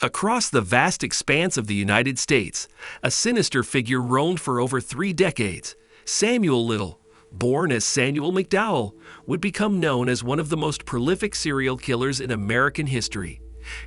Across the vast expanse of the United States, a sinister figure roamed for over 3 decades. Samuel Little, born as Samuel McDowell, would become known as one of the most prolific serial killers in American history,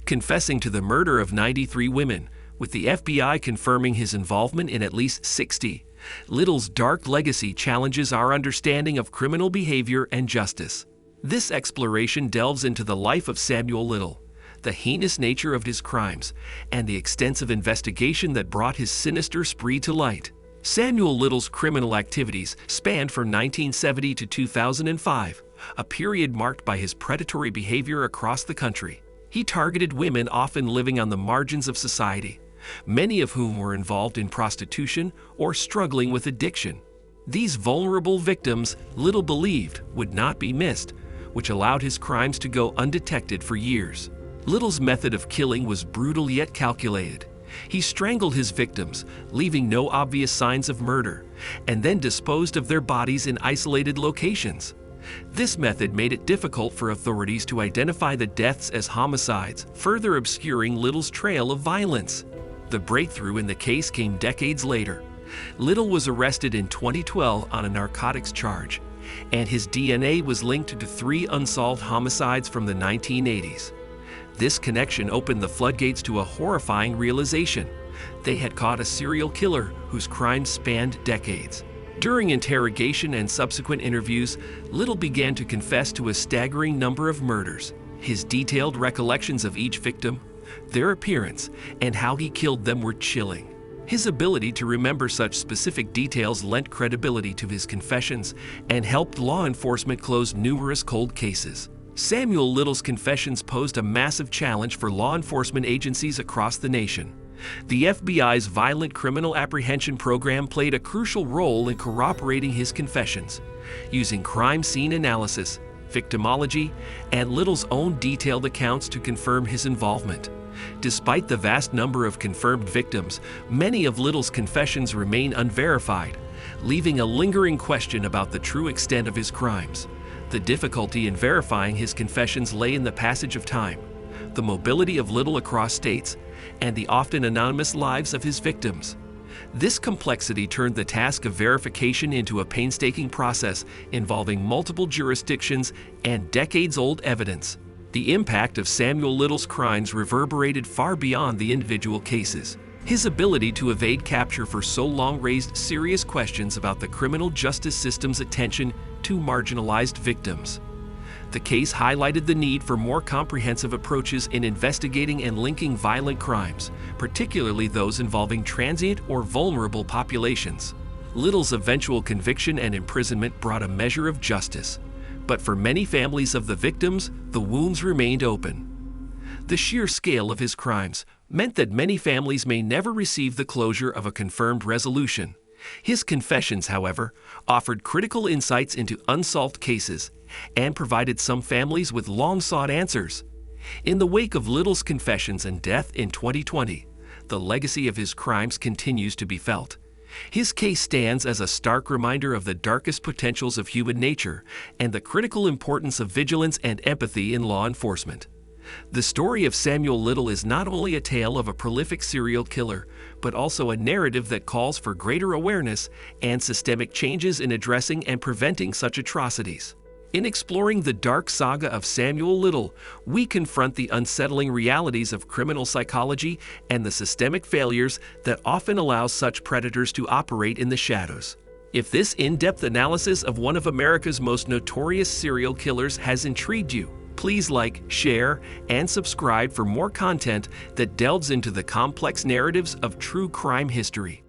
confessing to the murder of 93 women, with the FBI confirming his involvement in at least 60. Little's dark legacy challenges our understanding of criminal behavior and justice. This exploration delves into the life of Samuel Little, the heinous nature of his crimes, and the extensive investigation that brought his sinister spree to light. Samuel Little's criminal activities spanned from 1970 to 2005, a period marked by his predatory behavior across the country. He targeted women often living on the margins of society, many of whom were involved in prostitution or struggling with addiction. These vulnerable victims, Little believed, would not be missed, which allowed his crimes to go undetected for years. Little's method of killing was brutal yet calculated. He strangled his victims, leaving no obvious signs of murder, and then disposed of their bodies in isolated locations. This method made it difficult for authorities to identify the deaths as homicides, further obscuring Little's trail of violence. The breakthrough in the case came decades later. Little was arrested in 2012 on a narcotics charge, and his DNA was linked to 3 unsolved homicides from the 1980s. This connection opened the floodgates to a horrifying realization. They had caught a serial killer whose crimes spanned decades. During interrogation and subsequent interviews, Little began to confess to a staggering number of murders. His detailed recollections of each victim, their appearance, and how he killed them were chilling. His ability to remember such specific details lent credibility to his confessions and helped law enforcement close numerous cold cases. Samuel Little's confessions posed a massive challenge for law enforcement agencies across the nation. The FBI's Violent Criminal Apprehension Program played a crucial role in corroborating his confessions, using crime scene analysis, victimology, and Little's own detailed accounts to confirm his involvement. Despite the vast number of confirmed victims, many of Little's confessions remain unverified, leaving a lingering question about the true extent of his crimes. The difficulty in verifying his confessions lay in the passage of time, the mobility of Little across states, and the often anonymous lives of his victims. This complexity turned the task of verification into a painstaking process involving multiple jurisdictions and decades-old evidence. The impact of Samuel Little's crimes reverberated far beyond the individual cases. His ability to evade capture for so long raised serious questions about the criminal justice system's attention to marginalized victims. The case highlighted the need for more comprehensive approaches in investigating and linking violent crimes, particularly those involving transient or vulnerable populations. Little's eventual conviction and imprisonment brought a measure of justice, but for many families of the victims, the wounds remained open. The sheer scale of his crimes meant that many families may never receive the closure of a confirmed resolution. His confessions, however, offered critical insights into unsolved cases and provided some families with long-sought answers. In the wake of Little's confessions and death in 2020, the legacy of his crimes continues to be felt. His case stands as a stark reminder of the darkest potentials of human nature and the critical importance of vigilance and empathy in law enforcement. The story of Samuel Little is not only a tale of a prolific serial killer, but also a narrative that calls for greater awareness and systemic changes in addressing and preventing such atrocities. In exploring the dark saga of Samuel Little, we confront the unsettling realities of criminal psychology and the systemic failures that often allow such predators to operate in the shadows. If this in-depth analysis of one of America's most notorious serial killers has intrigued you, please like, share, and subscribe for more content that delves into the complex narratives of true crime history.